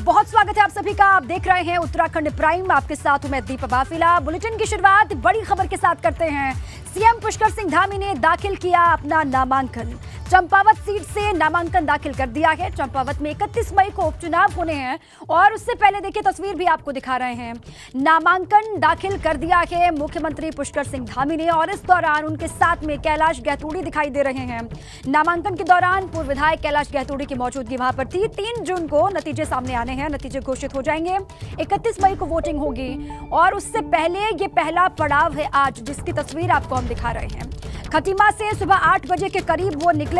बहुत स्वागत है आप सभी का। आप देख रहे हैं उत्तराखंड प्राइम, आपके साथ हूं मैं दीपा बाफिला। बुलेटिन की शुरुआत बड़ी खबर के साथ करते हैं। सीएम पुष्कर सिंह धामी ने दाखिल किया अपना नामांकन। चंपावत सीट से नामांकन दाखिल कर दिया है। चंपावत में 31 मई को उपचुनाव होने हैं और उससे पहले देखिए तस्वीर भी आपको दिखा रहे हैं। नामांकन दाखिल कर दिया है मुख्यमंत्री पुष्कर सिंह धामी ने और इस दौरान उनके साथ में कैलाश गहतोड़ी दिखाई दे रहे हैं। नामांकन के दौरान पूर्व विधायक कैलाश गहतोड़ी की मौजूदगी वहां पर थी। 3 जून को नतीजे सामने आने हैं, नतीजे घोषित हो जाएंगे। 31 मई को वोटिंग होगी और उससे पहले ये पहला पड़ाव है आज, जिसकी तस्वीर आपको हम दिखा रहे हैं। खटीमा से सुबह 8 बजे के करीब वो निकले।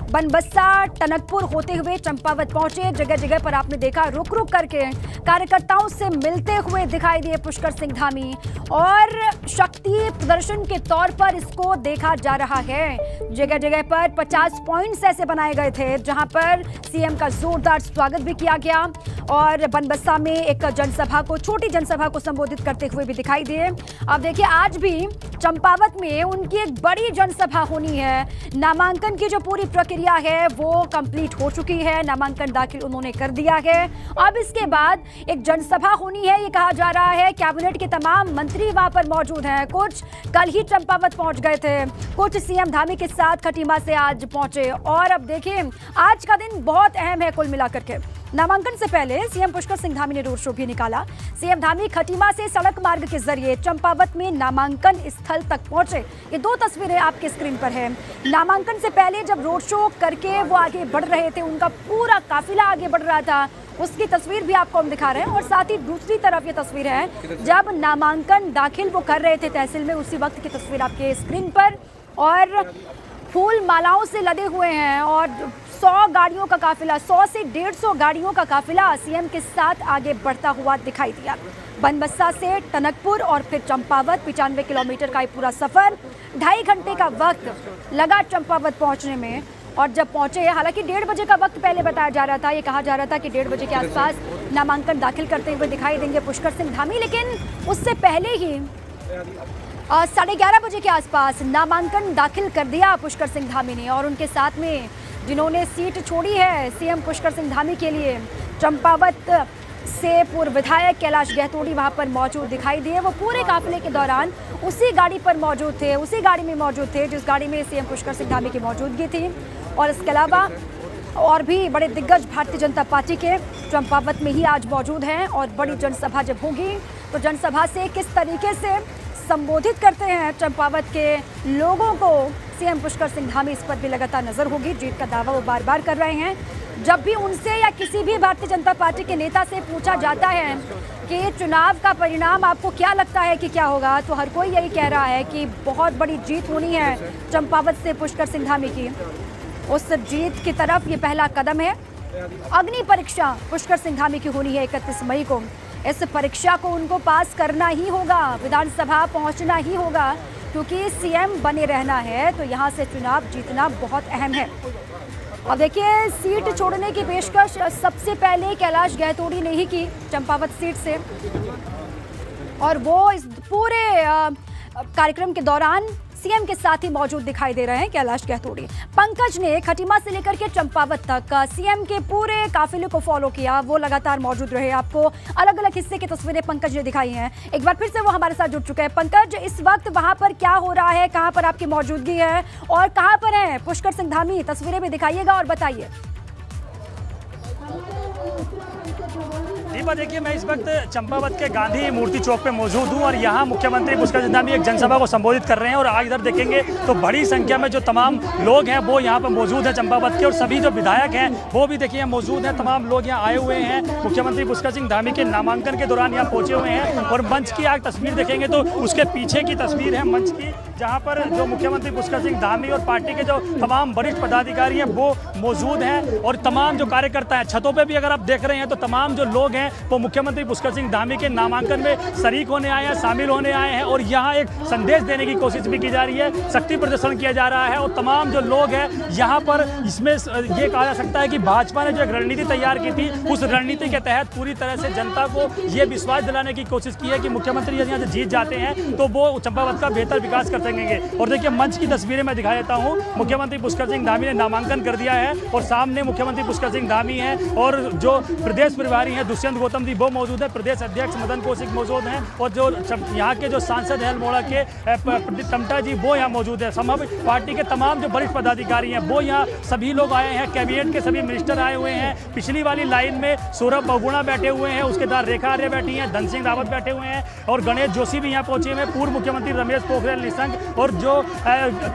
बनबस्सा टनकपुर होते हुए चंपावत पहुंचे। जगह जगह पर आपने देखा रुक रुक करके कार्यकर्ताओं से मिलते हुए दिखाई दिए पुष्कर सिंह धामी और शक्ति प्रदर्शन के तौर पर इसको देखा जा रहा है। जगह जगह पर 50 पॉइंट्स ऐसे बनाए गए थे जहां पर सीएम का जोरदार स्वागत भी किया गया और बनबस्सा में एक जनसभा को, छोटी जनसभा को संबोधित करते हुए भी दिखाई दिए। अब देखिए आज भी चंपावत में उनकी एक बड़ी जनसभा होनी है। नामांकन की जो पूरी प्रक्रिया है वो कंप्लीट हो चुकी है। नामांकन दाखिल उन्होंने कर दिया है। अब इसके बाद एक जनसभा होनी है, ये कहा जा रहा है। कैबिनेट के तमाम मंत्री वहां पर मौजूद हैं। कुछ कल ही चंपावत पहुंच गए थे, कुछ सीएम धामी के साथ खटीमा से आज पहुंचे। और अब देखिए आज का दिन बहुत अहम है कुल मिलाकर के। नामांकन से पहले सीएम पुष्कर सिंह धामी ने रोड शो भी निकाला। सीएम धामी खटीमा से सड़क मार्ग के जरिए चंपावत में नामांकन स्थल तक पहुंचे। ये 2 तस्वीरें आपके स्क्रीन पर है। नामांकन से पहले जब रोड शो करके वो आगे बढ़ रहे थे, उनका पूरा काफिला आगे बढ़ रहा था, उसकी तस्वीर भी आपको हम दिखा रहे हैं। और साथ ही दूसरी तरफ ये तस्वीर है जब नामांकन दाखिल वो कर रहे थे तहसील में, उसी वक्त की तस्वीर आपके स्क्रीन पर। और फूल मालाओं से लदे हुए हैं और 100 गाड़ियों का काफिला, 100 से 150 गाड़ियों का काफिला सीएम के साथ आगे बढ़ता हुआ दिखाई दिया। बनबस्सा से टनकपुर और फिर चंपावत 95 किलोमीटर का ये पूरा सफर, 2.5 घंटे का वक्त लगा चंपावत पहुंचने में। और जब पहुंचे, हालांकि 1:30 बजे का वक्त पहले बताया जा रहा था, ये कहा जा रहा था कि 1:30 बजे के आसपास नामांकन दाखिल करते हुए दिखाई देंगे पुष्कर सिंह धामी, लेकिन उससे पहले ही 11:30 बजे के आसपास नामांकन दाखिल कर दिया पुष्कर सिंह धामी ने। और उनके साथ में जिन्होंने सीट छोड़ी है सीएम पुष्कर सिंह धामी के लिए, चंपावत से पूर्व विधायक कैलाश गहतोड़ी वहां पर मौजूद दिखाई दिए। वो पूरे काफिले के दौरान उसी गाड़ी पर मौजूद थे, उसी गाड़ी में मौजूद थे जिस गाड़ी में सीएम पुष्कर सिंह धामी की मौजूदगी थी। और इसके अलावा और भी बड़े दिग्गज भारतीय जनता पार्टी के चंपावत में ही आज मौजूद हैं। और बड़ी जनसभा जब होगी तो जनसभा से किस तरीके से संबोधित करते हैं चंपावत के लोगों को सीएम पुष्कर सिंह धामी, इस पर भी लगातार नजर होगी। जीत का दावा वो बार बार कर रहे हैं। जब भी उनसे या किसी भी भारतीय जनता पार्टी के नेता से पूछा जाता है कि चुनाव का परिणाम आपको क्या लगता है कि क्या होगा, तो हर कोई यही कह रहा है कि बहुत बड़ी जीत होनी है चंपावत से पुष्कर सिंह धामी की। उस जीत की तरफ ये पहला कदम है। अग्नि परीक्षा पुष्कर सिंह धामी की होनी है 31 मई को। इस परीक्षा को उनको पास करना ही होगा, विधानसभा पहुंचना ही होगा, क्योंकि सीएम बने रहना है तो यहां से चुनाव जीतना बहुत अहम है। अब देखिए सीट छोड़ने की पेशकश सबसे पहले कैलाश गहतोड़ी ने ही की चंपावत सीट से, और वो इस पूरे कार्यक्रम के दौरान सीएम के साथ ही मौजूद दिखाई दे रहे हैं कैलाश गहतोड़ी। पंकज ने खटीमा से लेकर के चंपावत तक सीएम के पूरे काफिले को फॉलो किया, वो लगातार मौजूद रहे। आपको अलग अलग हिस्से की तस्वीरें पंकज ने दिखाई हैं। एक बार फिर से वो हमारे साथ जुड़ चुके हैं। पंकज, इस वक्त वहां पर क्या हो रहा है, कहां पर आपकी मौजूदगी है और कहां पर है पुष्कर सिंह धामी, तस्वीरें भी दिखाइएगा और बताइए। दीपा, देखिए मैं इस वक्त चंपावत के गांधी मूर्ति चौक पे मौजूद हूँ और यहाँ मुख्यमंत्री पुष्कर सिंह धामी एक जनसभा को संबोधित कर रहे हैं। और आज इधर देखेंगे तो बड़ी संख्या में जो तमाम लोग हैं वो यहाँ पर मौजूद हैं चंपावत के, और सभी जो विधायक हैं वो भी देखिए मौजूद हैं। तमाम लोग यहाँ आए हुए हैं। मुख्यमंत्री पुष्कर सिंह धामी के नामांकन के दौरान यहाँ पहुँचे हुए हैं। और मंच की आग तस्वीर देखेंगे तो उसके पीछे की तस्वीर है मंच की, जहाँ पर जो मुख्यमंत्री पुष्कर सिंह धामी और पार्टी के जो तमाम वरिष्ठ पदाधिकारी हैं वो मौजूद हैं। और तमाम जो कार्यकर्ता हैं, छतों पर भी अगर आप देख रहे हैं तो तमाम जो लोग हैं वो मुख्यमंत्री पुष्कर सिंह धामी के नामांकन में शरीक होने आए हैं, शामिल होने आए हैं। और यहाँ एक संदेश देने की कोशिश भी की जा रही है, शक्ति प्रदर्शन किया जा रहा है। और तमाम जो लोग हैं यहाँ पर, इसमें ये कहा जा सकता है कि भाजपा ने जो एक रणनीति तैयार की थी, उस रणनीति के तहत पूरी तरह से जनता को ये विश्वास दिलाने की कोशिश की है कि मुख्यमंत्री यदि यहाँ से जीत जाते हैं तो वो चंपावत का बेहतर विकास कर सकेंगे। और देखिए मंच की तस्वीरें मैं दिखा देता हूँ। मुख्यमंत्री पुष्कर सिंह धामी ने नामांकन कर दिया है और सामने मुख्यमंत्री पुष्कर सिंह धामी हैं और जो प्रदेश प्रभारी हैं दुष्यंत गौतम जी वो मौजूद है, प्रदेश अध्यक्ष मदन कौशिक मौजूद हैं और जो यहाँ के जो सांसद हैं अल्मोड़ा के प्रदीप टमटा जी वो यहाँ मौजूद है। समूह पार्टी के तमाम जो वरिष्ठ पदाधिकारी हैं वो यहाँ सभी लोग आए हैं, कैबिनेट के सभी मिनिस्टर आए हुए हैं। पिछली वाली लाइन में सौरभ बहुगुणा बैठे हुए हैं, उसके बाद रेखा आर्य बैठी हैं, धन सिंह रावत बैठे हुए हैं और गणेश जोशी भी यहाँ पहुंचे हुए हैं, पूर्व मुख्यमंत्री रमेश पोखरियाल निशंक और जो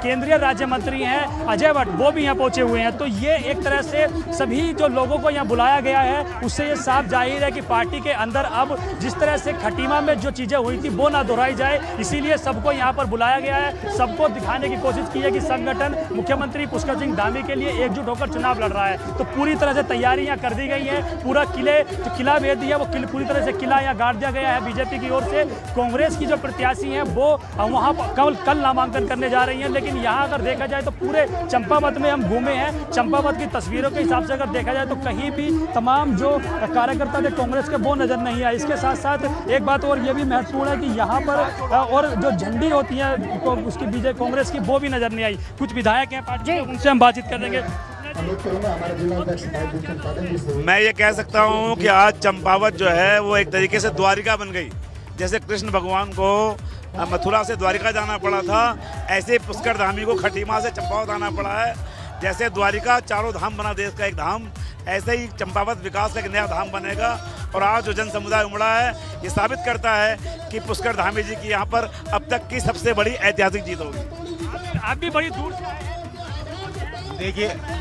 केंद्रीय राज्य मंत्री हैं अजय भट्ट वो भी यहाँ पहुंचे हुए हैं। तो ये एक तरह से सभी जो लोगों को यहाँ बुलाया गया है उससे ये साफ जाहिर है कि पार्टी के अंदर अब जिस तरह से खटीमा में जो चीज़ें हुई थी वो ना दोहराई जाए, इसीलिए सबको यहाँ पर बुलाया गया है। सबको दिखाने की कोशिश की है कि संगठन मुख्यमंत्री पुष्कर सिंह धामी के लिए एकजुट होकर चुनाव लड़ रहा है। तो पूरी तरह से तैयारियां कर दी गई हैं। पूरा जो किला भेद दिया वो पूरी तरह से किला यहाँ गाड़ दिया गया है बीजेपी की ओर से। कांग्रेस की जो प्रत्याशी हैं वो वहाँ कल नामांकन करने जा रही हैं, लेकिन यहाँ अगर देखा जाए तो पूरे चंपावत में हम घूमे हैं। चंपावत की तस्वीरों के हिसाब से अगर देखा जाए तो कहीं भी तमाम जो कार्यकर्ता थे कांग्रेस के वो नजर नहीं आए। इसके साथ साथ एक बात और ये भी महत्वपूर्ण है कि यहाँ पर और जो झंडी होती है उसकी बीजेपी कांग्रेस की वो भी नजर नहीं आई। कुछ विधायक हैं पार्टी के, उनसे हम बातचीत करेंगे। मैं ये कह सकता हूँ कि आज चंपावत जो है वो एक तरीके से द्वारिका बन गई। जैसे कृष्ण भगवान को मथुरा से द्वारिका जाना पड़ा था, ऐसे पुष्कर धामी को खटीमा से चंपावत आना पड़ा है। जैसे द्वारिका चारों धाम बना देश का एक धाम, ऐसे ही चंपावत विकास का एक नया धाम बनेगा। और आज जो जन समुदाय उमड़ा है ये साबित करता है कि पुष्कर धामी जी की यहाँ पर अब तक की सबसे बड़ी ऐतिहासिक जीत होगी। आप भी बड़ी दूर से आए हैं।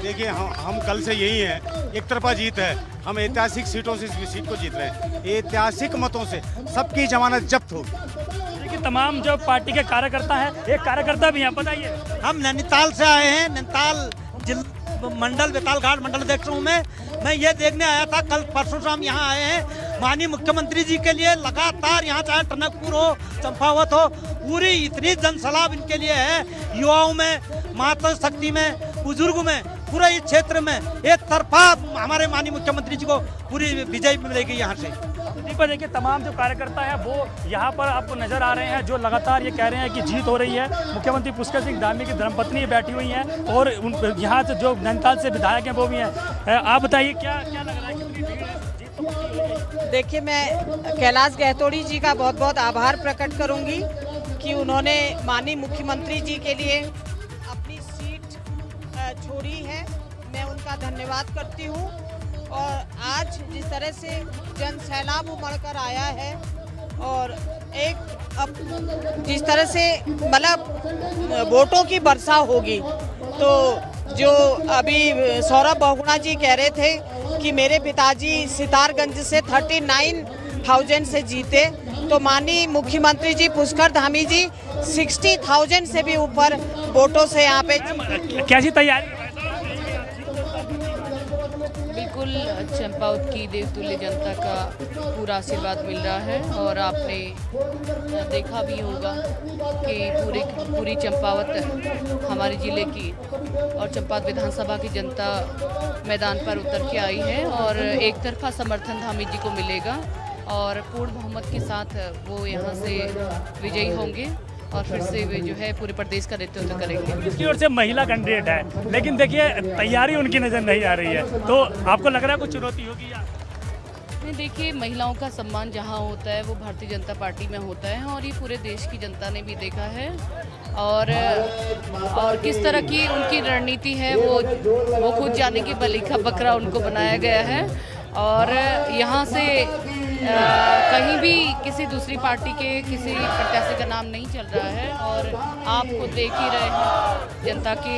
देखिए हम कल से यही हैं, एक तरफा जीत है। हम ऐतिहासिक सीटों से इस सीट को जीत रहे हैं, ऐतिहासिक मतों से सबकी जमानत जब्त होगी। देखिए तमाम जो पार्टी के कार्यकर्ता हैं, एक कार्यकर्ता भी हैं, बताइए। हम नैनीताल से आए हैं, नैनीताल मंडल बेताल घाट मंडल अध्यक्ष हूँ मैं ये देखने आया था। कल परसों से हम यहाँ आए हैं माननीय मुख्यमंत्री जी के लिए। लगातार यहाँ चाहे टनकपुर हो चंपावत हो, पूरी इतनी जनसलाब इनके लिए है। युवाओं में, माता शक्ति में, बुजुर्ग में, पूरा इस क्षेत्र में एक तरफा हमारे माननीय मुख्यमंत्री जी को पूरी विजय मिलेगी यहाँ से। पर देखिए तमाम जो कार्यकर्ता हैं वो यहाँ पर आपको नजर आ रहे हैं, जो लगातार ये कह रहे हैं कि जीत हो रही है। मुख्यमंत्री पुष्कर सिंह धामी की धर्मपत्नी बैठी हुई हैं और यहाँ से जो नैनीताल से विधायक हैं वो भी हैं। आप बताइए क्या लग रहा है, कितनी जीत? देखिए मैं कैलाश गहतोड़ी जी का बहुत बहुत आभार प्रकट करूंगी कि उन्होंने माननीय मुख्यमंत्री जी के लिए अपनी सीट छोड़ी है। मैं उनका धन्यवाद करती हूँ। और आज जिस तरह से जन सैलाब उमड़ कर आया है और अब जिस तरह से मतलब वोटों की वर्षा होगी, तो जो अभी सौरभ बहुगुणा जी कह रहे थे कि मेरे पिताजी सितारगंज से 39,000 से जीते, तो माननीय मुख्यमंत्री जी पुष्कर धामी जी 60,000 से भी ऊपर वोटों से यहाँ पे। कैसी तैयारी? बिल्कुल चंपावत की देवतुल्य जनता का पूरा आशीर्वाद मिल रहा है और आपने देखा भी होगा कि पूरी चंपावत हमारे ज़िले की और चंपावत विधानसभा की जनता मैदान पर उतर के आई है और एक तरफा समर्थन धामी जी को मिलेगा और पूर्ण बहुमत के साथ वो यहाँ से विजयी होंगे और फिर से वे जो है पूरे प्रदेश का नेतृत्व करेंगे। इसकी ओर से महिला कैंडिडेट है, लेकिन देखिए तैयारी उनकी नजर नहीं आ रही है, तो आपको लग रहा है कुछ चुनौती होगी या? नहीं, देखिए महिलाओं का सम्मान जहाँ होता है वो भारतीय जनता पार्टी में होता है और ये पूरे देश की जनता ने भी देखा है और किस तरह की उनकी रणनीति है वो खुद जाने की बलिखा बकरा उनको बनाया गया है। और यहाँ से कहीं भी किसी दूसरी पार्टी के किसी प्रत्याशी का नाम नहीं चल रहा है और आपको देख ही रहे हैं जनता के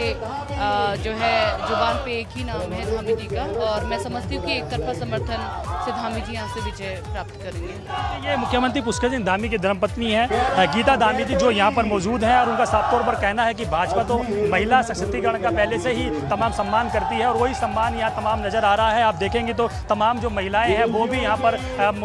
जो है जुबान पे एक ही नाम है धामी जी का और मैं समझती हूँ कि एक तरफा समर्थन से धामी जी यहाँ से विजय प्राप्त करेंगे। ये मुख्यमंत्री पुष्कर सिंह धामी की धर्मपत्नी है गीता धामी जी जो यहाँ पर मौजूद हैं और उनका साफ तौर पर कहना है कि भाजपा तो महिला सशक्तिकरण का पहले से ही तमाम सम्मान करती है और वही सम्मान यहाँ तमाम नजर आ रहा है। आप देखेंगे तो तमाम जो महिलाएं हैं वो भी यहाँ पर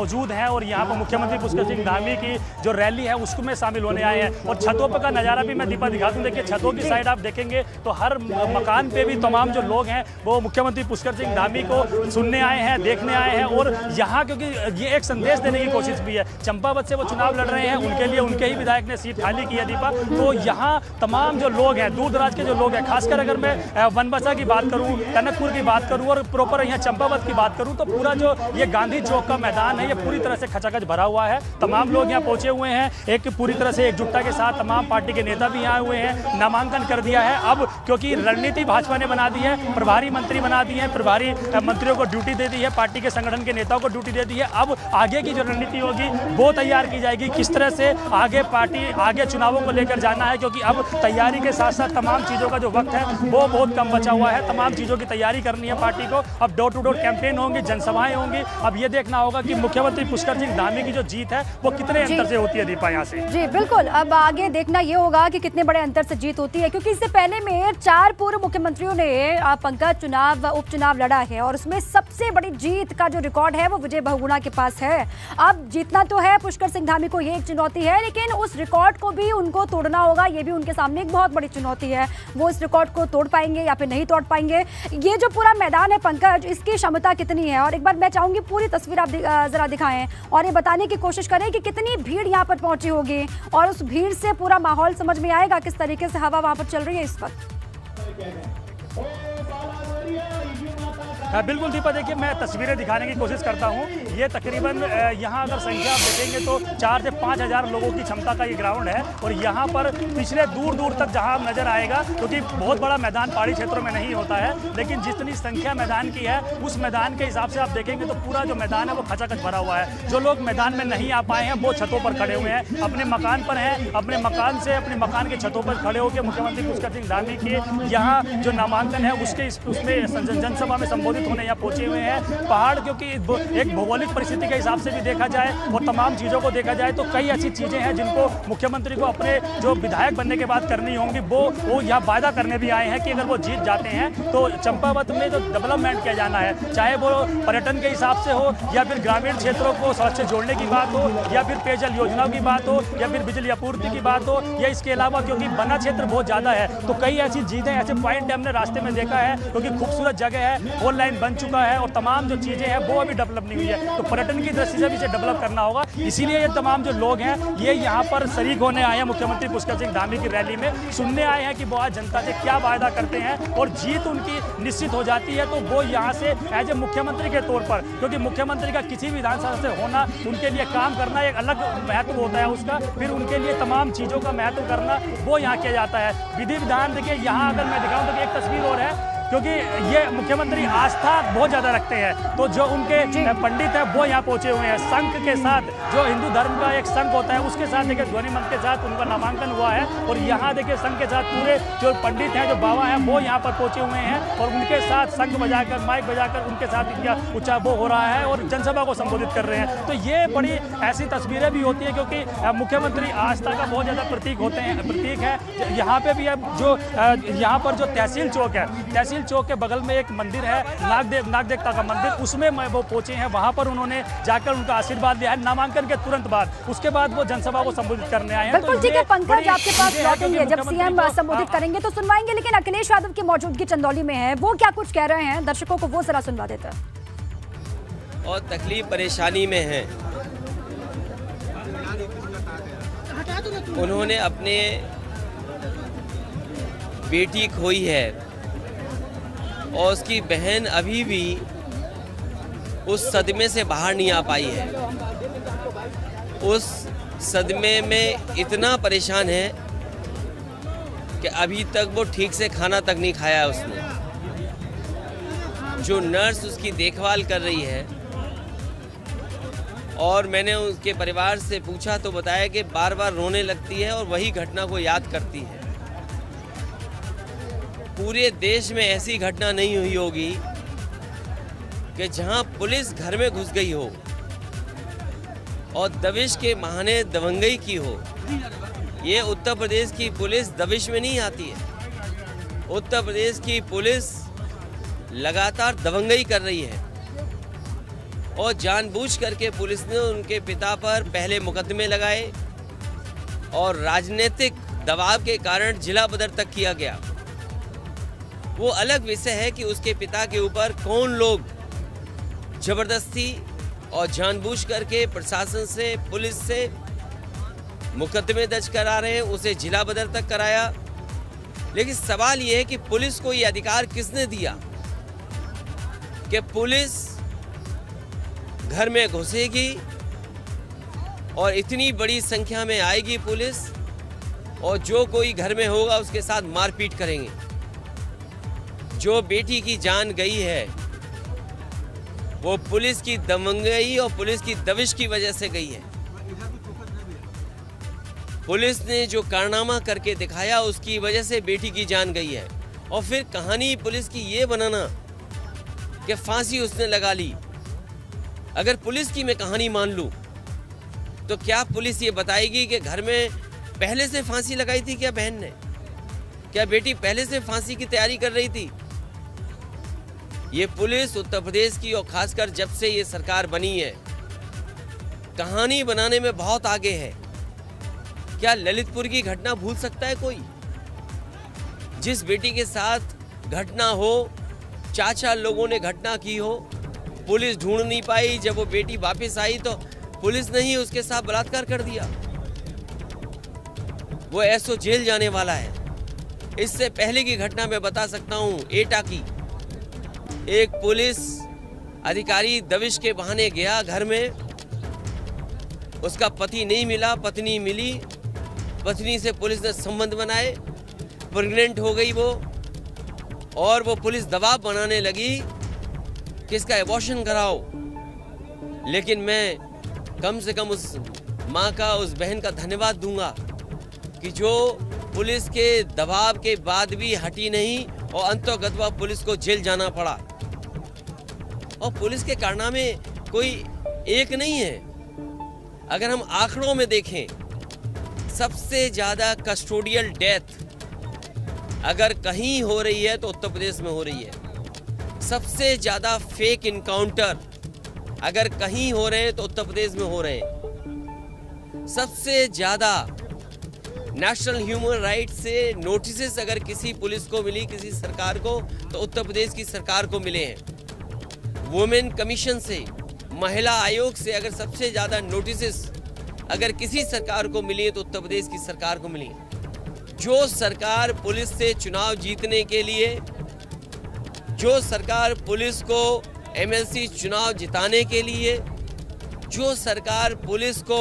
मौजूद हैं और यहाँ पर मुख्यमंत्री पुष्कर सिंह धामी की जो रैली है उसमें शामिल होने आए हैं। और छतों पर का नज़ारा भी मैं दीपा दिखा दूँ। देखिए छतों की साइड आप देखेंगे तो हर मकान पे भी तमाम जो लोग हैं वो मुख्यमंत्री पुष्कर सिंह धामी को सुनने आए हैं, देखने आए हैं। और यहाँ क्योंकि ये एक संदेश देने की कोशिश भी है, चंपावत से वो चुनाव लड़ रहे हैं, उनके लिए उनके ही विधायक ने सीट खाली की है दीपा। तो यहाँ तमाम जो लोग हैं, दूर दराज के जो लोग हैं, खासकर अगर मैं बनबसा की बात करूँ, टनकपुर की बात करूँ और प्रॉपर यहाँ चंपावत की बात करूँ तो पूरा जो ये गांधी चौक का मैदान है ये पूरी तरह से खचाखच भरा हुआ है। तमाम लोग यहाँ पहुंचे हुए हैं, एक पूरी तरह से एकजुटता के साथ तमाम पार्टी के नेता भी यहाँ हुए हैं, नामांकन कर दिया है। अब क्योंकि रणनीति भाजपा ने बना दी है, प्रभारी मंत्री बना दिए हैं, प्रभारी मंत्रियों को ड्यूटी दे दी है, पार्टी के संगठन के नेताओं को ड्यूटी दे दी है। अब आगे की जो रणनीति होगी वो तैयार की जाएगी, किस तरह से आगे पार्टी आगे चुनावों को लेकर जाना है। क्योंकि अब तैयारी के साथ साथ तमाम चीज़ों का जो वक्त है वो बहुत कम बचा हुआ है, तमाम चीज़ों की तैयारी करनी है पार्टी को। अब डोर टू डोर कैंपेन होंगी, जनसभाएं होंगी। अब ये देखना होगा कि मुख्यमंत्री पुष्कर सिंह धामी की जो जीत है वो कितने अंतर से होती है दीपा यहाँ से। जी बिल्कुल, अब आगे देखना ये होगा कि कितने बड़े अंतर से जीत होती है, क्योंकि इससे पहले में 4 पूर्व मुख्यमंत्रियों ने पंकज उपचुनाव लड़ा है और उसमें सबसे बड़ी जीत का जो रिकॉर्ड है वो विजय बहुगुणा के पास है। अब जीतना तो है पुष्कर सिंह धामी को, ये एक चुनौती है, लेकिन उस रिकॉर्ड को भी उनको तोड़ना होगा, ये भी उनके सामने एक बहुत बड़ी चुनौती है। वो इस रिकॉर्ड को तोड़ पाएंगे या फिर नहीं तोड़ पाएंगे, ये जो पूरा मैदान है पंकज, इसकी क्षमता कितनी है। और एक बार मैं चाहूंगी पूरी तस्वीर आप जरा दिखाएं और ये बताने की कोशिश करें कि कितनी भीड़ यहाँ पर पहुंची होगी और उस भीड़ से पूरा माहौल समझ में आएगा, किस तरीके से हवा वहां पर चल रही है इस वक्त। बिल्कुल दीपा, देखिए मैं तस्वीरें दिखाने की कोशिश करता हूँ। ये तकरीबन यहाँ अगर संख्या आप देखेंगे तो 4 से 5 हज़ार लोगों की क्षमता का ये ग्राउंड है। और यहाँ पर पिछले दूर दूर तक जहाँ नज़र आएगा, क्योंकि बहुत बड़ा मैदान पहाड़ी क्षेत्रों में नहीं होता है, लेकिन जितनी संख्या मैदान की है उस मैदान के हिसाब से आप देखेंगे तो पूरा जो मैदान है वो खचाखच भरा हुआ है। जो लोग मैदान में नहीं आ पाए हैं वो छतों पर खड़े हुए हैं, अपने मकान पर हैं, अपने मकान से अपने मकान के छतों पर खड़े होकर मुख्यमंत्री पुष्कर सिंह धामी के यहाँ जो नामांकन है उसमें जनसभा में संबोधित होने यहाँ पहुंचे हुए हैं। पहाड़ क्योंकि एक भौगोलिक परिस्थिति के हिसाब से भी देखा जाए और तमाम चीज़ों को देखा जाए तो कई ऐसी चीज़ें हैं जिनको मुख्यमंत्री को अपने जो विधायक बनने के बाद करनी होंगी। वो यहाँ वायदा करने भी आए हैं कि अगर वो जीत जाते हैं तो चंपावत में जो डेवलपमेंट किया जाना है, चाहे वो पर्यटन के हिसाब से हो या फिर ग्रामीण क्षेत्रों को सड़क से जोड़ने की बात हो या फिर पेयजल योजनाओं की बात हो या फिर बिजली आपूर्ति की बात हो, या इसके अलावा क्योंकि बना क्षेत्र बहुत ज़्यादा है तो कई ऐसी चीज़ें, ऐसे पॉइंट हमने रास्ते में देखा है, क्योंकि खूबसूरत जगह है, ऑनलाइन बन चुका है और तमाम जो चीज़ें हैं वो अभी डेवलप नहीं हुई है। तो पर्यटन की दृष्टि से भी इसे डेवलप करना होगा। इसीलिए ये तमाम जो लोग हैं ये यहाँ पर शरीक होने आए हैं मुख्यमंत्री पुष्कर सिंह धामी की रैली में, सुनने आए हैं कि वो आज जनता से क्या वायदा करते हैं और जीत उनकी निश्चित हो जाती है तो वो यहाँ से एज ए मुख्यमंत्री के तौर पर, क्योंकि मुख्यमंत्री का किसी भी विधानसभा से होना, उनके लिए काम करना एक अलग महत्व होता है उसका, फिर उनके लिए तमाम चीज़ों का महत्व करना वो यहाँ किया जाता है। विधि विधान देखिए यहाँ अगर मैं दिखाऊँ तो एक तस्वीर और है, क्योंकि ये मुख्यमंत्री आस्था बहुत ज़्यादा रखते हैं तो जो उनके पंडित हैं वो यहाँ पहुँचे हुए हैं संघ के साथ, जो हिंदू धर्म का एक संघ होता है उसके साथ देखिए ध्वनि मंच के साथ उनका नामांकन हुआ है। और यहाँ देखिए संघ के साथ पूरे जो पंडित हैं, जो बाबा हैं वो यहाँ पर पहुँचे हुए हैं और उनके साथ संघ बजाकर, माइक बजाकर उनके साथ इनका उच्चार वो हो रहा है और जनसभा को संबोधित कर रहे हैं। तो ये बड़ी ऐसी तस्वीरें भी होती हैं क्योंकि मुख्यमंत्री आस्था का बहुत ज़्यादा प्रतीक है। यहाँ पे भी है जो यहाँ पर जो तहसील चौक है, तहसील चौक के बगल में एक मंदिर है नाग देवता का मंदिर, उसमें वो पहुंचे हैं, वहां पर उन्होंने जाकर उनका आशीर्वाद लिया है नामांकन के तुरंत बाद। उसके बाद वो जनसभा को संबोधित करने आए हैं। बिल्कुल ठीक है पंकज, आपके पास लौटेंगे जब सीएम संबोधित करेंगे तो सुनवाएंगे, लेकिन अखिलेश यादव की मौजूदगी चंदौली में है, वो क्या कुछ कह रहे हैं दर्शकों को वो जरा सुनवा देते हैं। और तकलीफ परेशानी में है, उन्होंने अपने बेटी खोई है और उसकी बहन अभी भी उस सदमे से बाहर नहीं आ पाई है। उस सदमे में इतना परेशान है कि अभी तक वो ठीक से खाना तक नहीं खाया है उसने। जो नर्स उसकी देखभाल कर रही है और मैंने उसके परिवार से पूछा तो बताया कि बार बार रोने लगती है और वही घटना को याद करती है। पूरे देश में ऐसी घटना नहीं हुई होगी कि जहां पुलिस घर में घुस गई हो और दबिश के बहाने दबंगई की हो। ये उत्तर प्रदेश की पुलिस दबिश में नहीं आती है। उत्तर प्रदेश की पुलिस लगातार दबंगई कर रही है और जानबूझ करके पुलिस ने उनके पिता पर पहले मुकदमे लगाए और राजनीतिक दबाव के कारण जिला बदर तक किया गया। वो अलग विषय है कि उसके पिता के ऊपर कौन लोग जबरदस्ती और जानबूझ करके प्रशासन से, पुलिस से मुकदमे दर्ज करा रहे हैं, उसे जिला बदर तक कराया। लेकिन सवाल ये है कि पुलिस को ये अधिकार किसने दिया कि पुलिस घर में घुसेगी और इतनी बड़ी संख्या में आएगी पुलिस और जो कोई घर में होगा उसके साथ मारपीट करेंगे। जो बेटी की जान गई है वो पुलिस की दबंगई और पुलिस की दबिश की वजह से गई है। पुलिस ने जो कारनामा करके दिखाया उसकी वजह से बेटी की जान गई है। और फिर कहानी पुलिस की ये बनाना कि फांसी उसने लगा ली। अगर पुलिस की मैं कहानी मान लूं तो क्या पुलिस ये बताएगी कि घर में पहले से फांसी लगाई थी क्या बहन ने? क्या बेटी पहले से फांसी की तैयारी कर रही थी? ये पुलिस उत्तर प्रदेश की और खासकर जब से ये सरकार बनी है कहानी बनाने में बहुत आगे है। क्या ललितपुर की घटना भूल सकता है कोई? जिस बेटी के साथ घटना हो, 4 लोगों ने घटना की हो, पुलिस ढूंढ नहीं पाई, जब वो बेटी वापस आई तो पुलिस ने ही उसके साथ बलात्कार कर दिया। वो ऐसो जेल जाने वाला है। इससे पहले की घटना मैं बता सकता हूं, एटा की। एक पुलिस अधिकारी दबिश के बहाने गया घर में, उसका पति नहीं मिला, पत्नी मिली, पत्नी से पुलिस ने संबंध बनाए, प्रेग्नेंट हो गई वो, और वो पुलिस दबाव बनाने लगी कि इसका एबॉर्शन कराओ। लेकिन मैं कम से कम उस माँ का, उस बहन का धन्यवाद दूंगा कि जो पुलिस के दबाव के बाद भी हटी नहीं और अंततः पुलिस को जेल जाना पड़ा। और पुलिस के कारनामे कोई एक नहीं है। अगर हम आंकड़ों में देखें, सबसे ज्यादा कस्टोडियल डेथ अगर कहीं हो रही है तो उत्तर प्रदेश में हो रही है। सबसे ज्यादा फेक इनकाउंटर अगर कहीं हो रहे हैं तो उत्तर प्रदेश में हो रहे हैं। सबसे ज्यादा नेशनल ह्यूमन राइट से नोटिसेस अगर किसी पुलिस को मिली, किसी सरकार को, तो उत्तर प्रदेश की सरकार को मिले हैं। वुमेन कमीशन से, महिला आयोग से अगर सबसे ज्यादा नोटिसेस अगर किसी सरकार को मिली है तो उत्तर प्रदेश की सरकार को मिली है। जो सरकार पुलिस से चुनाव जीतने के लिए, जो सरकार पुलिस को एमएलसी चुनाव जिताने के लिए, जो सरकार पुलिस को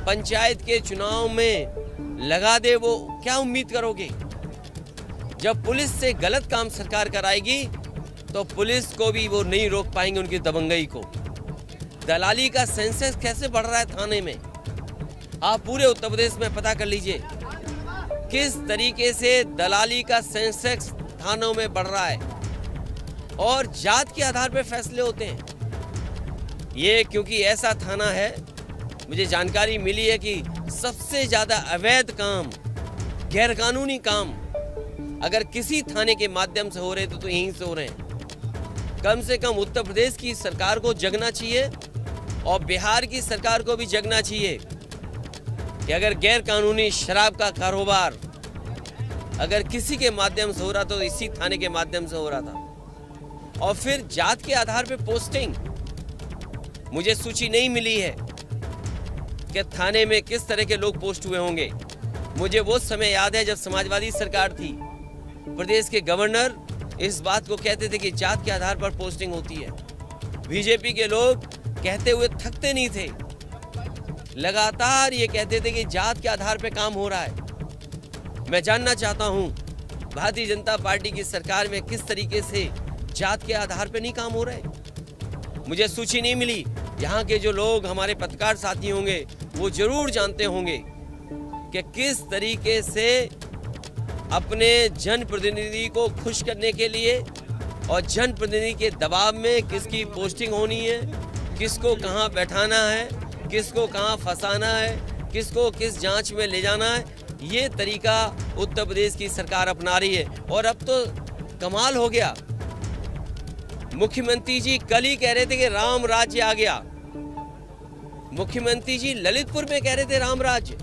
पंचायत के चुनाव में लगा दे, वो क्या उम्मीद करोगे? जब पुलिस से गलत काम सरकार कराएगी तो पुलिस को भी वो नहीं रोक पाएंगे उनकी दबंगई को। दलाली का सेंसेस कैसे बढ़ रहा है थाने में, आप पूरे उत्तर प्रदेश में पता कर लीजिए किस तरीके से दलाली का सेंसेस थानों में बढ़ रहा है और जात के आधार पर फैसले होते हैं। ये क्योंकि ऐसा थाना है, मुझे जानकारी मिली है कि सबसे ज्यादा अवैध काम, गैरकानूनी काम अगर किसी थाने के माध्यम से हो रहे तो यहीं से हो रहे हैं। कम से कम उत्तर प्रदेश की सरकार को जगना चाहिए और बिहार की सरकार को भी जगना चाहिए कि अगर गैर कानूनी शराब का कारोबार अगर किसी के माध्यम से हो रहा तो इसी थाने के माध्यम से हो रहा था। और फिर जात के आधार पर पोस्टिंग, मुझे सूची नहीं मिली है कि थाने में किस तरह के लोग पोस्ट हुए होंगे। मुझे वो समय याद है जब समाजवादी सरकार थी, प्रदेश के गवर्नर इस बात को कहते थे कि जात के आधार पर पोस्टिंग होती है। बीजेपी के लोग कहते हुए थकते नहीं थे, लगातार ये कहते थे कि जात के आधार पर काम हो रहा है। मैं जानना चाहता हूं भारतीय जनता पार्टी की सरकार में किस तरीके से जात के आधार पर नहीं काम हो रहा है। मुझे सूची नहीं मिली। यहाँ के जो लोग हमारे पत्रकार साथी होंगे वो जरूर जानते होंगे कि किस तरीके से अपने जनप्रतिनिधि को खुश करने के लिए और जनप्रतिनिधि के दबाव में किसकी पोस्टिंग होनी है, किसको कहाँ बैठाना है, किसको कहाँ फंसाना है, किसको किस जांच में ले जाना है, ये तरीका उत्तर प्रदेश की सरकार अपना रही है। और अब तो कमाल हो गया, मुख्यमंत्री जी कल ही कह रहे थे कि राम राज्य आ गया। मुख्यमंत्री जी ललितपुर में कह रहे थे राम राज्य,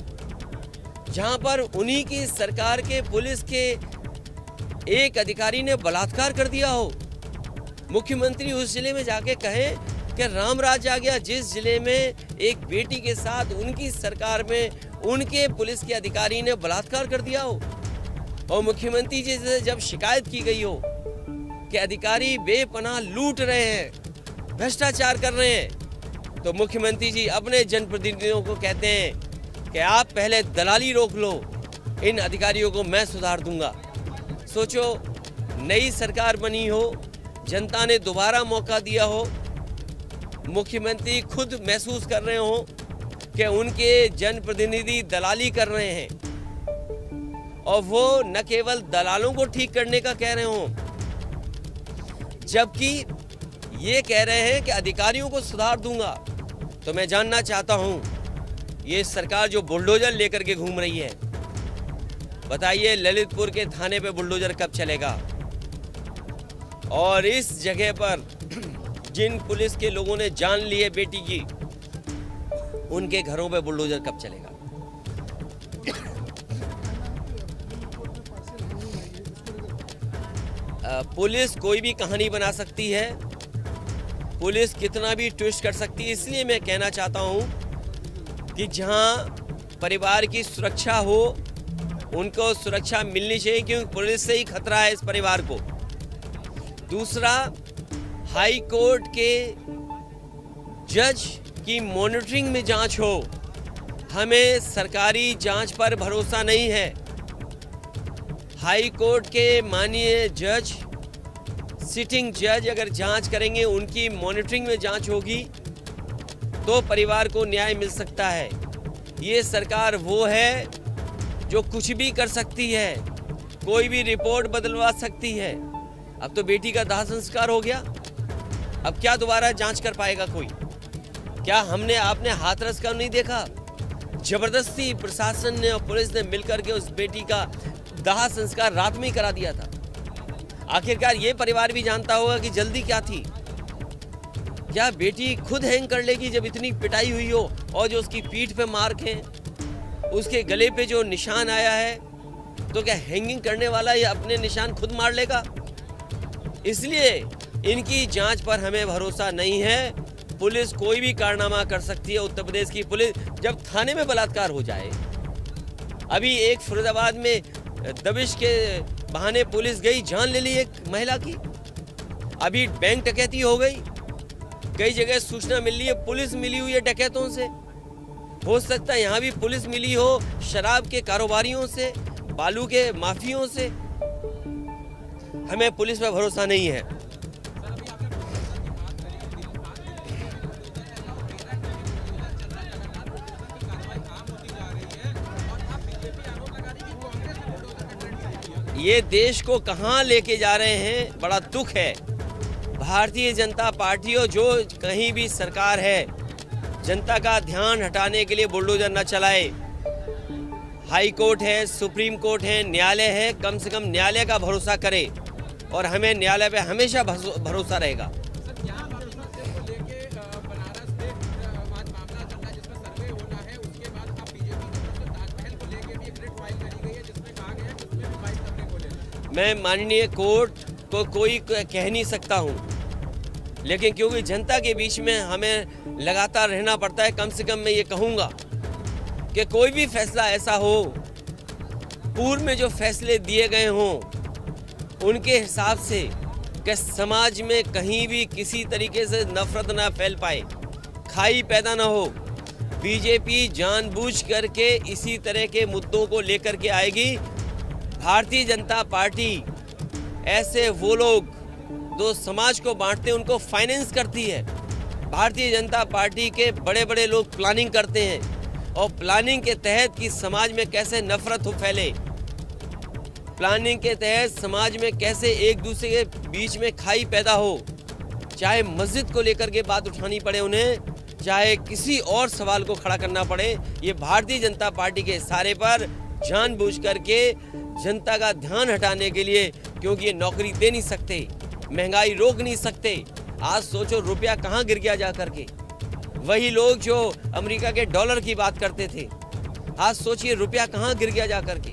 जहां पर उन्हीं की सरकार के पुलिस के एक अधिकारी ने बलात्कार कर दिया हो। मुख्यमंत्री उस जिले में जाके कहे कि राम राज्य आ गया, जिस जिले में एक बेटी के साथ उनकी सरकार में उनके पुलिस के अधिकारी ने बलात्कार कर दिया हो। और मुख्यमंत्री जी से जब शिकायत की गई हो कि अधिकारी बेपनाह लूट रहे हैं, भ्रष्टाचार कर रहे हैं, तो मुख्यमंत्री जी अपने जनप्रतिनिधियों को कहते हैं कि आप पहले दलाली रोक लो, इन अधिकारियों को मैं सुधार दूंगा। सोचो, नई सरकार बनी हो, जनता ने दोबारा मौका दिया हो, मुख्यमंत्री खुद महसूस कर रहे हो कि उनके जनप्रतिनिधि दलाली कर रहे हैं, और वो न केवल दलालों को ठीक करने का कह रहे हो, जबकि ये कह रहे हैं कि अधिकारियों को सुधार दूंगा। तो मैं जानना चाहता हूं, ये सरकार जो बुलडोजर लेकर के घूम रही है, बताइए ललितपुर के थाने पे बुलडोजर कब चलेगा? और इस जगह पर जिन पुलिस के लोगों ने जान ली है बेटी की, उनके घरों पे बुलडोजर कब चलेगा? पुलिस कोई भी कहानी बना सकती है, पुलिस कितना भी ट्विस्ट कर सकती है। इसलिए मैं कहना चाहता हूं कि जहां परिवार की सुरक्षा हो, उनको सुरक्षा मिलनी चाहिए, क्योंकि पुलिस से ही खतरा है इस परिवार को। दूसरा, हाई कोर्ट के जज की मॉनिटरिंग में जांच हो। हमें सरकारी जांच पर भरोसा नहीं है। हाई कोर्ट के माननीय जज, सिटिंग जज अगर जांच करेंगे, उनकी मॉनिटरिंग में जांच होगी, तो परिवार को न्याय मिल सकता है। ये सरकार वो है जो कुछ भी कर सकती है, कोई भी रिपोर्ट बदलवा सकती है। अब तो बेटी का दाह संस्कार हो गया, अब क्या दोबारा जांच कर पाएगा कोई? क्या हमने आपने हाथरस का नहीं देखा? जबरदस्ती प्रशासन ने और पुलिस ने मिलकर के उस बेटी का दाह संस्कार रात में ही करा दिया था। आखिरकार ये परिवार भी जानता होगा कि जल्दी क्या थी। क्या बेटी खुद हैंग कर लेगी जब इतनी पिटाई हुई हो, और जो उसकी पीठ पे मार्क हैं, उसके गले पे जो निशान आया है, तो क्या हैंगिंग करने वाला ये अपने निशान खुद मार लेगा? इसलिए इनकी जांच पर हमें भरोसा नहीं है। पुलिस कोई भी कारनामा कर सकती है। उत्तर प्रदेश की पुलिस, जब थाने में बलात्कार हो जाए, अभी एक फिरोजाबाद में दबिश के बहाने पुलिस गई, जान ले ली एक महिला की। अभी बैंक डकैती हो गई, कई जगह सूचना मिल रही है, पुलिस मिली हुई है डकैतों से। हो सकता है यहाँ भी पुलिस मिली हो शराब के कारोबारियों से, बालू के माफियों से। हमें पुलिस पर भरोसा नहीं है। ये देश को कहां लेके जा रहे हैं, बड़ा दुख है। भारतीय जनता पार्टी और जो कहीं भी सरकार है, जनता का ध्यान हटाने के लिए बुलडोजर न चलाए। हाई कोर्ट है, सुप्रीम कोर्ट है, न्यायालय है, कम से कम न्यायालय का भरोसा करे, और हमें न्यायालय पे हमेशा भरोसा रहेगा। मैं माननीय कोर्ट को कोई कह नहीं सकता हूं, लेकिन क्योंकि जनता के बीच में हमें लगातार रहना पड़ता है, कम से कम मैं ये कहूंगा कि कोई भी फैसला ऐसा हो, पूर्व में जो फैसले दिए गए हों, उनके हिसाब से कि समाज में कहीं भी किसी तरीके से नफरत ना फैल पाए, खाई पैदा ना हो। बीजेपी जानबूझ करके इसी तरह के मुद्दों को लेकर के आएगी। भारतीय जनता पार्टी ऐसे वो लोग जो समाज को बांटते हैं, उनको फाइनेंस करती है। भारतीय जनता पार्टी के बड़े बड़े लोग प्लानिंग करते हैं, और प्लानिंग के तहत कि समाज में कैसे नफरत हो फैले, प्लानिंग के तहत समाज में कैसे एक दूसरे के बीच में खाई पैदा हो, चाहे मस्जिद को लेकर के बात उठानी पड़े उन्हें, चाहे किसी और सवाल को खड़ा करना पड़े। ये भारतीय जनता पार्टी के इशारे पर जानबूझ करके जनता का ध्यान हटाने के लिए, क्योंकि ये नौकरी दे नहीं सकते, महंगाई रोक नहीं सकते। आज सोचो रुपया कहाँ गिर गया जा करके। वही लोग जो अमेरिका के डॉलर की बात करते थे, आज सोचिए रुपया कहाँ गिर गया जा करके।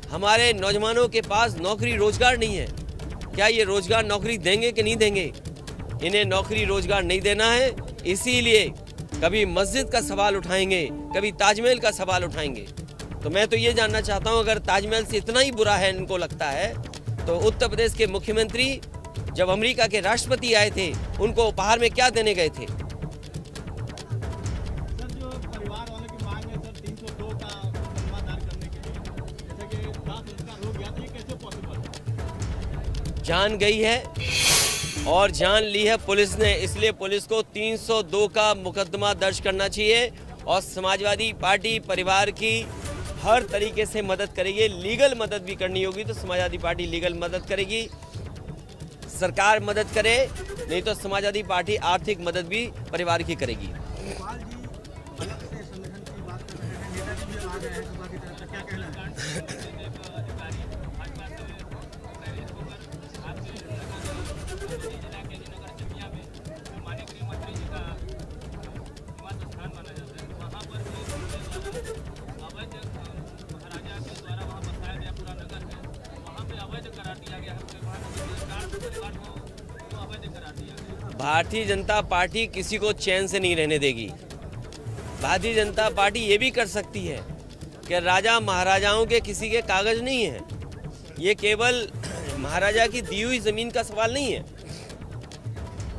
हमारे नौजवानों के पास नौकरी रोजगार नहीं है। क्या ये रोजगार नौकरी देंगे कि नहीं देंगे? इन्हें नौकरी रोजगार नहीं देना है, इसीलिए कभी मस्जिद का सवाल उठाएंगे, कभी ताजमहल का सवाल उठाएंगे। तो मैं तो ये जानना चाहता हूँ, अगर ताजमहल से इतना ही बुरा है इनको लगता है, तो उत्तर प्रदेश के मुख्यमंत्री जब अमेरिका के राष्ट्रपति आए थे उनको उपहार में क्या देने गए थे? जान गई है और जान ली है पुलिस ने, इसलिए पुलिस को 302 का मुकदमा दर्ज करना चाहिए और समाजवादी पार्टी परिवार की हर तरीके से मदद करेगी। लीगल मदद भी करनी होगी तो समाजवादी पार्टी लीगल मदद करेगी, सरकार मदद करे, नहीं तो समाजवादी पार्टी आर्थिक मदद भी परिवार की करेगी। भारतीय जनता पार्टी किसी को चैन से नहीं रहने देगी। भारतीय जनता पार्टी ये भी कर सकती है कि राजा महाराजाओं के किसी के कागज नहीं है। ये केवल महाराजा की दी हुई जमीन का सवाल नहीं है।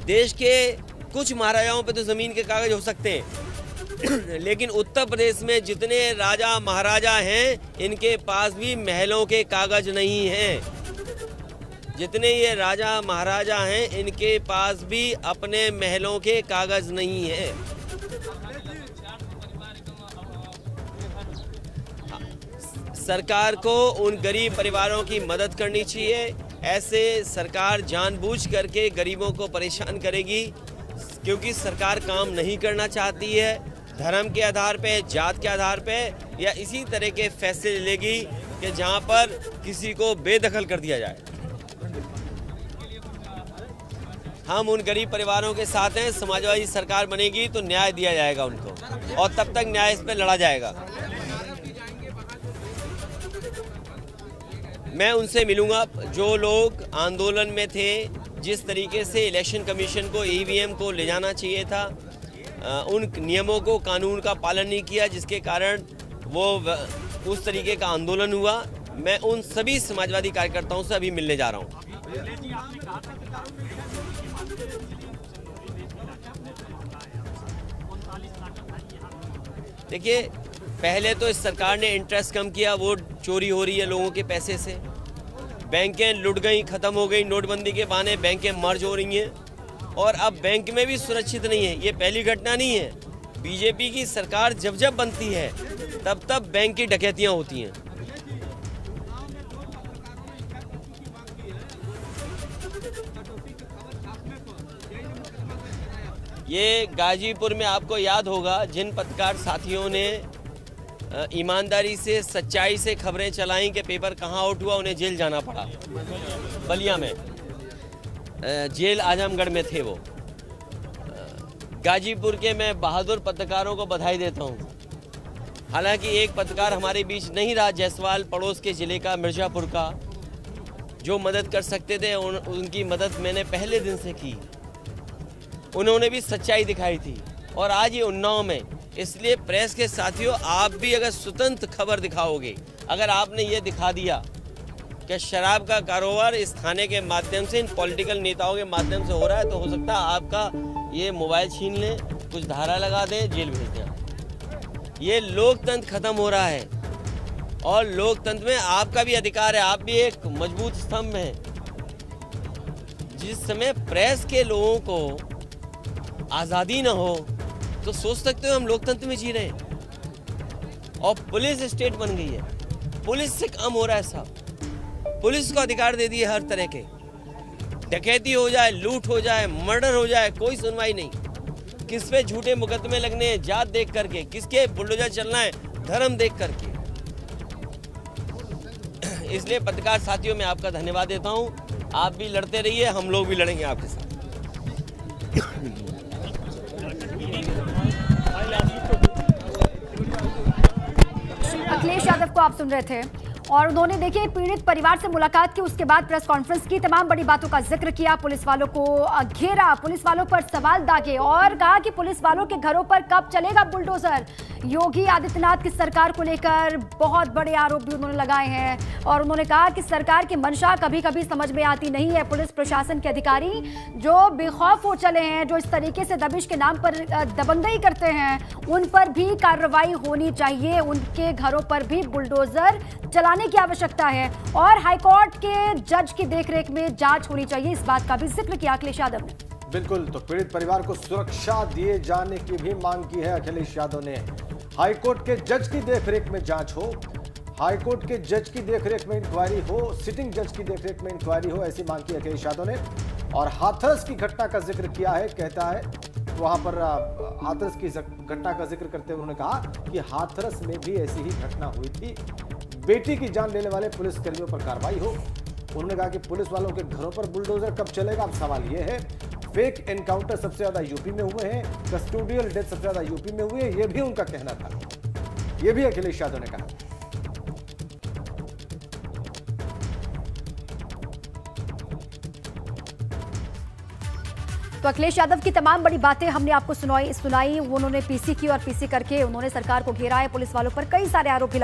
देश के कुछ महाराजाओं पे तो जमीन के कागज हो सकते हैं, लेकिन उत्तर प्रदेश में जितने राजा महाराजा हैं इनके पास भी महलों के कागज नहीं हैं। जितने ये राजा महाराजा हैं इनके पास भी अपने महलों के कागज नहीं हैं। सरकार को उन गरीब परिवारों की मदद करनी चाहिए। ऐसे सरकार जानबूझ करके गरीबों को परेशान करेगी, क्योंकि सरकार काम नहीं करना चाहती है। धर्म के आधार पे, जात के आधार पे या इसी तरह के फैसले लेगी कि जहां पर किसी को बेदखल कर दिया जाए। हम उन गरीब परिवारों के साथ हैं। समाजवादी सरकार बनेगी तो न्याय दिया जाएगा उनको, और तब तक न्याय इस पे लड़ा जाएगा। मैं उनसे मिलूंगा जो लोग आंदोलन में थे। जिस तरीके से इलेक्शन कमीशन को ईवीएम को ले जाना चाहिए था, उन नियमों को, कानून का पालन नहीं किया, जिसके कारण वो उस तरीके का आंदोलन हुआ। मैं उन सभी समाजवादी कार्यकर्ताओं से अभी मिलने जा रहा हूँ। देखिए, पहले तो इस सरकार ने इंटरेस्ट कम किया, वो चोरी हो रही है लोगों के पैसे से। बैंकें लुट गई, ख़त्म हो गई। नोटबंदी के बहाने बैंकें मर्ज हो रही हैं और अब बैंक में भी सुरक्षित नहीं है। ये पहली घटना नहीं है। बीजेपी की सरकार जब जब बनती है तब तब बैंक की डकैतियाँ होती हैं। ये गाजीपुर में आपको याद होगा, जिन पत्रकार साथियों ने ईमानदारी से, सच्चाई से खबरें चलाई कि पेपर कहाँ आउट हुआ, उन्हें जेल जाना पड़ा। बलिया में जेल आजमगढ़ में थे वो। गाजीपुर के मैं बहादुर पत्रकारों को बधाई देता हूँ। हालांकि एक पत्रकार हमारे बीच नहीं रहा, जायसवाल, पड़ोस के ज़िले का, मिर्ज़ापुर का, जो मदद कर सकते थे उनकी मदद मैंने पहले दिन से की। उन्होंने भी सच्चाई दिखाई थी। और आज ये उन्नाव में, इसलिए प्रेस के साथियों, आप भी अगर स्वतंत्र खबर दिखाओगे, अगर आपने ये दिखा दिया कि शराब का कारोबार इस थाने के माध्यम से, इन पॉलिटिकल नेताओं के माध्यम से हो रहा है, तो हो सकता है आपका ये मोबाइल छीन लें, कुछ धारा लगा दें, जेल भेज दें। ये लोकतंत्र खत्म हो रहा है और लोकतंत्र में आपका भी अधिकार है। आप भी एक मजबूत स्तंभ हैं। जिस समय प्रेस के लोगों को आज़ादी ना हो तो सोच सकते हो हम लोकतंत्र में जी रहे हैं। और पुलिस स्टेट बन गई है। पुलिस से काम हो रहा है साहब। पुलिस को अधिकार दे दिए हर तरह के। डकैती हो जाए, लूट हो जाए, मर्डर हो जाए, कोई सुनवाई नहीं। किस पे झूठे मुकदमे लगने हैं, जात देख करके, किसके बुलडोजर चलना है, धर्म देख करके। इसलिए पत्रकार साथियों, मैं आपका धन्यवाद देता हूँ। आप भी लड़ते रहिए, हम लोग भी लड़ेंगे आपके साथ। अखिलेश यादव को आप सुन रहे थे और उन्होंने देखिए पीड़ित परिवार से मुलाकात की, उसके बाद प्रेस कॉन्फ्रेंस की, तमाम बड़ी बातों का जिक्र किया, पुलिस वालों को घेरा, पुलिस वालों पर सवाल दागे और कहा कि पुलिस वालों के घरों पर कब चलेगा बुलडोजर। योगी आदित्यनाथ की सरकार को लेकर बहुत बड़े आरोप भी उन्होंने लगाए हैं और उन्होंने कहा कि सरकार की मंशा कभी कभी समझ में आती नहीं है। पुलिस प्रशासन के अधिकारी जो बेखौफ हो चले हैं, जो इस तरीके से दबिश के नाम पर दबंगई करते हैं, उन पर भी कार्रवाई होनी चाहिए, उनके घरों पर भी बुलडोजर चलाने की आवश्यकता है और हाईकोर्ट के जज की देखरेख में जांच होनी चाहिए। इस बात का भी जिक्र किया अखिलेश यादव ने। बिल्कुल, तो पीड़ित परिवार को सुरक्षा दिए जाने की भी मांग की है अखिलेश यादव ने। हाईकोर्ट के जज की देखरेख में जांच हो, हाईकोर्ट के जज की देखरेख में इंक्वायरी हो, सिटिंग जज की देखरेख में इंक्वायरी हो, ऐसी मांग की अखिलेश यादव ने। और हाथरस की घटना का जिक्र किया है, कहता है वहां पर हाथरस की घटना का जिक्र करते हुए उन्होंने कहा कि हाथरस में भी ऐसी ही घटना हुई थी, बेटी की जान लेने वाले पुलिसकर्मियों पर कार्रवाई हो। उन्होंने कहा कि पुलिस वालों के घरों पर बुलडोजर कब चलेगा। अब सवाल यह है, फेक एनकाउंटर सबसे ज्यादा यूपी में हुए हैं, कस्टोडियल डेथ सबसे ज्यादा यूपी में हुए हैं, यह भी उनका कहना था, यह भी अखिलेश यादव ने कहा। तो अखिलेश यादव की तमाम बड़ी बातें हमने आपको सुनाई। उन्होंने पीसी की और पीसी करके उन्होंने सरकार को घेरा है, पुलिस वालों पर कई सारे आरोप भी